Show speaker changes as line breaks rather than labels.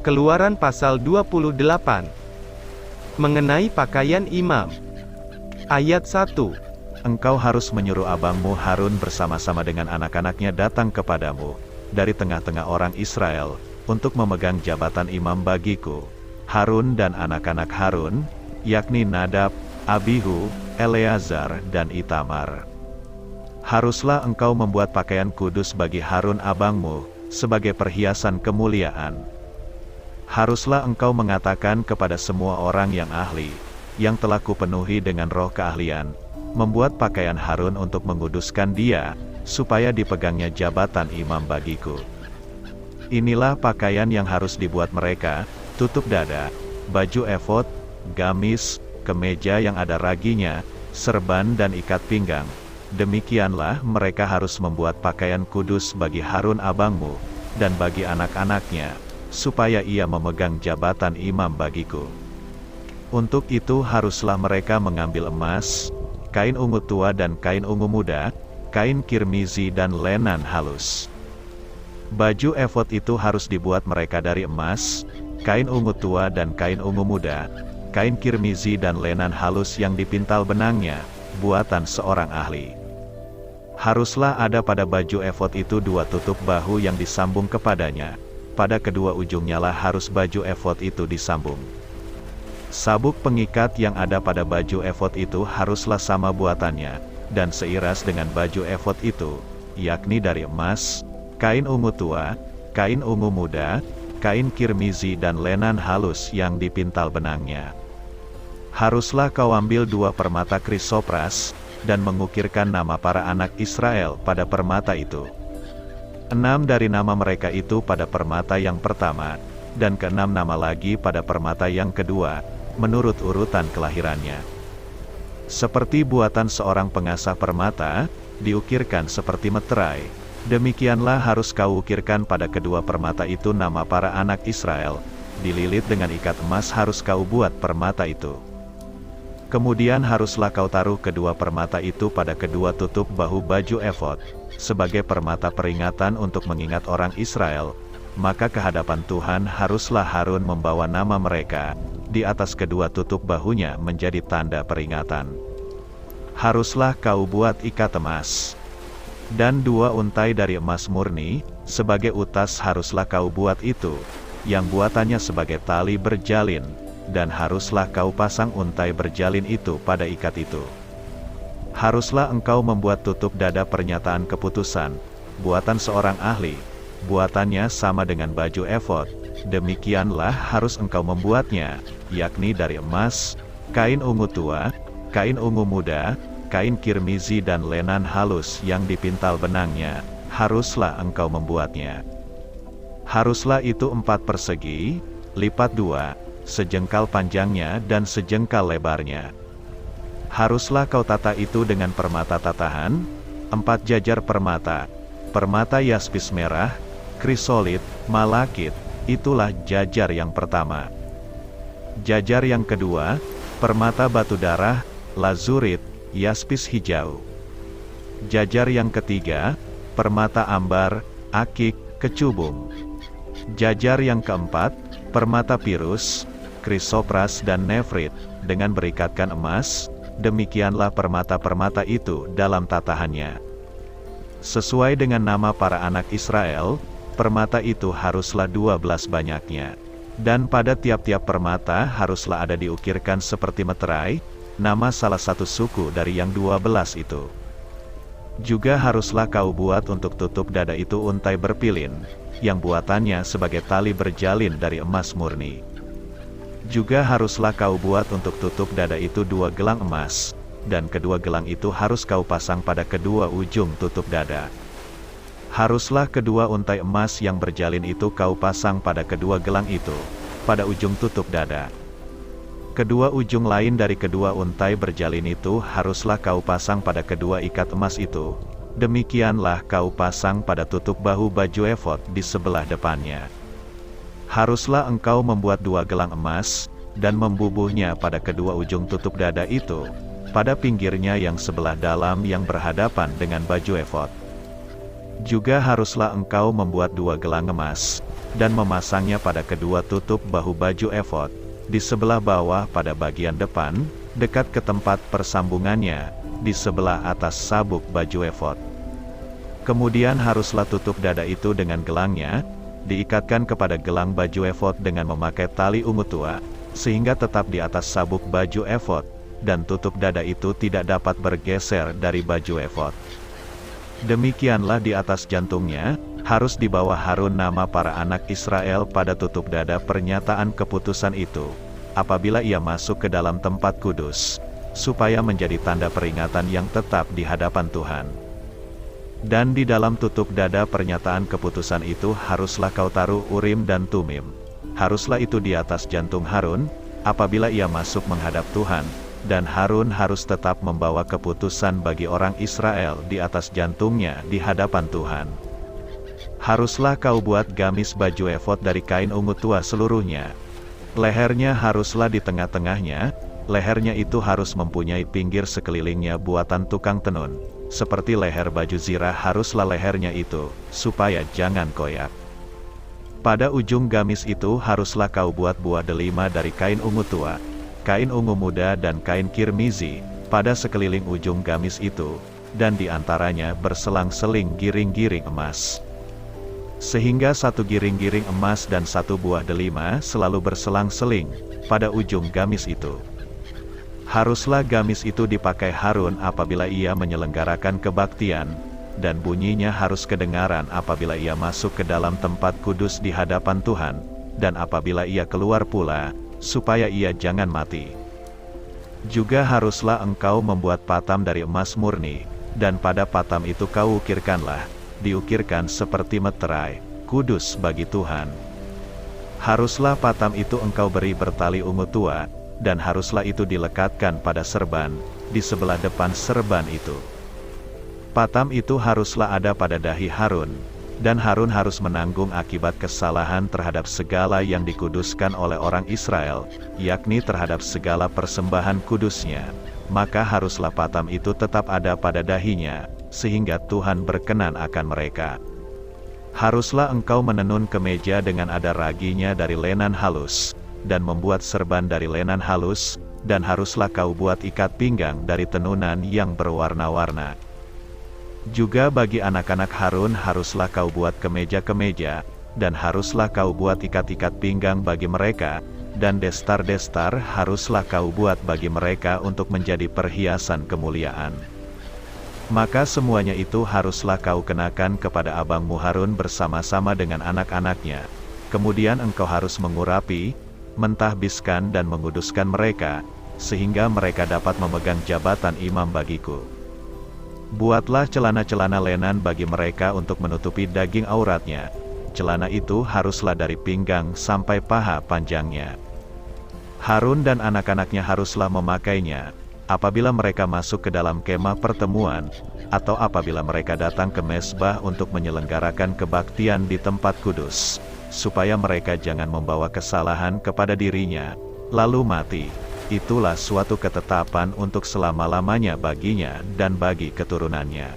Keluaran pasal 28. Mengenai pakaian imam. Ayat 1.
Engkau harus menyuruh abangmu Harun bersama-sama dengan anak-anaknya datang kepadamu, dari tengah-tengah orang Israel, untuk memegang jabatan imam bagiku. Harun dan anak-anak Harun, yakni Nadab, Abihu, Eleazar, dan Itamar. Haruslah engkau membuat pakaian kudus bagi Harun abangmu, sebagai perhiasan kemuliaan. Haruslah engkau mengatakan kepada semua orang yang ahli, yang telah kupenuhi dengan roh keahlian, membuat pakaian Harun untuk menguduskan dia, supaya dipegangnya jabatan imam bagiku. Inilah pakaian yang harus dibuat mereka: tutup dada, baju efod, gamis, kemeja yang ada raginya, serban dan ikat pinggang. Demikianlah mereka harus membuat pakaian kudus bagi Harun abangmu, dan bagi anak-anaknya, supaya ia memegang jabatan imam bagiku. Untuk itu haruslah mereka mengambil emas, kain ungu tua dan kain ungu muda, kain kirmizi dan lenan halus. Baju efod itu harus dibuat mereka dari emas, kain ungu tua dan kain ungu muda, kain kirmizi dan lenan halus yang dipintal benangnya, buatan seorang ahli. Haruslah ada pada baju efod itu 2 tutup bahu yang disambung kepadanya. Pada kedua ujungnya lah harus baju efod itu disambung. Sabuk pengikat yang ada pada baju efod itu haruslah sama buatannya, dan seiras dengan baju efod itu, yakni dari emas, kain ungu tua, kain ungu muda, kain kirmizi dan lenan halus yang dipintal benangnya. Haruslah kau ambil 2 permata krisopras, dan mengukirkan nama para anak Israel pada permata itu. 6 dari nama mereka itu pada permata yang pertama, dan ke-6 nama lagi pada permata yang kedua, menurut urutan kelahirannya. Seperti buatan seorang pengasah permata, diukirkan seperti meterai, demikianlah harus kau ukirkan pada kedua permata itu nama para anak Israel, dililit dengan ikat emas harus kau buat permata itu. Kemudian haruslah kau taruh kedua permata itu pada kedua tutup bahu baju efod, sebagai permata peringatan untuk mengingat orang Israel. Maka kehadapan Tuhan haruslah Harun membawa nama mereka di atas kedua tutup bahunya menjadi tanda peringatan. Haruslah kau buat ikat emas, dan 2 untai dari emas murni, sebagai utas haruslah kau buat itu, yang buatannya sebagai tali berjalin, dan haruslah kau pasang untai berjalin itu pada ikat itu. Haruslah engkau membuat tutup dada pernyataan keputusan, buatan seorang ahli, buatannya sama dengan baju efod, demikianlah harus engkau membuatnya, yakni dari emas, kain ungu tua, kain ungu muda, kain kirmizi dan lenan halus yang dipintal benangnya, haruslah engkau membuatnya. Haruslah itu 4 persegi, lipat 2, sejengkal panjangnya dan sejengkal lebarnya. Haruslah kau tata itu dengan permata tatahan, 4 jajar permata, permata yaspis merah, krisolit, malakit, itulah jajar yang pertama. Jajar yang kedua, permata batu darah, lazurit, yaspis hijau. Jajar yang ketiga, permata ambar, akik, kecubung. Jajar yang keempat, permata pirus, krisopras dan nefrit, dengan berikatkan emas. Demikianlah permata-permata itu dalam tatahannya. Sesuai dengan nama para anak Israel, permata itu haruslah 12 banyaknya. Dan pada tiap-tiap permata haruslah ada diukirkan seperti meterai, nama salah satu suku dari yang 12 itu. Juga haruslah kau buat untuk tutup dada itu untai berpilin, yang buatannya sebagai tali berjalin dari emas murni. Juga haruslah kau buat untuk tutup dada itu 2 gelang emas, dan kedua gelang itu harus kau pasang pada kedua ujung tutup dada. Haruslah kedua untai emas yang berjalin itu kau pasang pada kedua gelang itu, pada ujung tutup dada. Kedua ujung lain dari kedua untai berjalin itu haruslah kau pasang pada kedua ikat emas itu. Demikianlah kau pasang pada tutup bahu baju efod di sebelah depannya. Haruslah engkau membuat 2 gelang emas, dan membubuhnya pada kedua ujung tutup dada itu, pada pinggirnya yang sebelah dalam yang berhadapan dengan baju efod. Juga haruslah engkau membuat 2 gelang emas, dan memasangnya pada kedua tutup bahu baju efod, di sebelah bawah pada bagian depan, dekat ke tempat persambungannya, di sebelah atas sabuk baju efod. Kemudian haruslah tutup dada itu dengan gelangnya, diikatkan kepada gelang baju efod dengan memakai tali ungu tua, sehingga tetap di atas sabuk baju efod, dan tutup dada itu tidak dapat bergeser dari baju efod. Demikianlah di atas jantungnya, harus dibawa Harun nama para anak Israel pada tutup dada pernyataan keputusan itu, apabila ia masuk ke dalam tempat kudus, supaya menjadi tanda peringatan yang tetap di hadapan Tuhan. Dan di dalam tutup dada pernyataan keputusan itu haruslah kau taruh Urim dan Tumim. Haruslah itu di atas jantung Harun, apabila ia masuk menghadap Tuhan, dan Harun harus tetap membawa keputusan bagi orang Israel di atas jantungnya di hadapan Tuhan. Haruslah kau buat gamis baju efod dari kain ungu tua seluruhnya. Lehernya haruslah di tengah-tengahnya, lehernya itu harus mempunyai pinggir sekelilingnya buatan tukang tenun. Seperti leher baju zirah haruslah lehernya itu, supaya jangan koyak. Pada ujung gamis itu haruslah kau buat buah delima dari kain ungu tua, kain ungu muda dan kain kirmizi, pada sekeliling ujung gamis itu, dan di antaranya berselang-seling giring-giring emas. Sehingga satu giring-giring emas dan satu buah delima selalu berselang-seling, pada ujung gamis itu. Haruslah gamis itu dipakai Harun apabila ia menyelenggarakan kebaktian, dan bunyinya harus kedengaran apabila ia masuk ke dalam tempat kudus di hadapan Tuhan, dan apabila ia keluar pula, supaya ia jangan mati. Juga haruslah engkau membuat patam dari emas murni, dan pada patam itu kau ukirkanlah, diukirkan seperti meterai, kudus bagi Tuhan. Haruslah patam itu engkau beri bertali ungu tua, dan haruslah itu dilekatkan pada serban, di sebelah depan serban itu. Patam itu haruslah ada pada dahi Harun, dan Harun harus menanggung akibat kesalahan terhadap segala yang dikuduskan oleh orang Israel, yakni terhadap segala persembahan kudusnya. Maka haruslah patam itu tetap ada pada dahinya, sehingga Tuhan berkenan akan mereka. Haruslah engkau menenun kemeja dengan ada raginya dari lenan halus, dan membuat serban dari lenan halus, dan haruslah kau buat ikat pinggang dari tenunan yang berwarna-warna. Juga bagi anak-anak Harun haruslah kau buat kemeja-kemeja, dan haruslah kau buat ikat-ikat pinggang bagi mereka, dan destar-destar haruslah kau buat bagi mereka untuk menjadi perhiasan kemuliaan. Maka semuanya itu haruslah kau kenakan kepada abangmu Harun bersama-sama dengan anak-anaknya. Kemudian engkau harus mengurapi, mentahbiskan dan menguduskan mereka, sehingga mereka dapat memegang jabatan imam bagiku. Buatlah celana-celana lenan bagi mereka untuk menutupi daging auratnya. Celana itu haruslah dari pinggang sampai paha panjangnya. Harun dan anak-anaknya haruslah memakainya, apabila mereka masuk ke dalam kemah pertemuan, atau apabila mereka datang ke mezbah untuk menyelenggarakan kebaktian di tempat kudus, supaya mereka jangan membawa kesalahan kepada dirinya, lalu mati. Itulah suatu ketetapan untuk selama-lamanya baginya dan bagi keturunannya.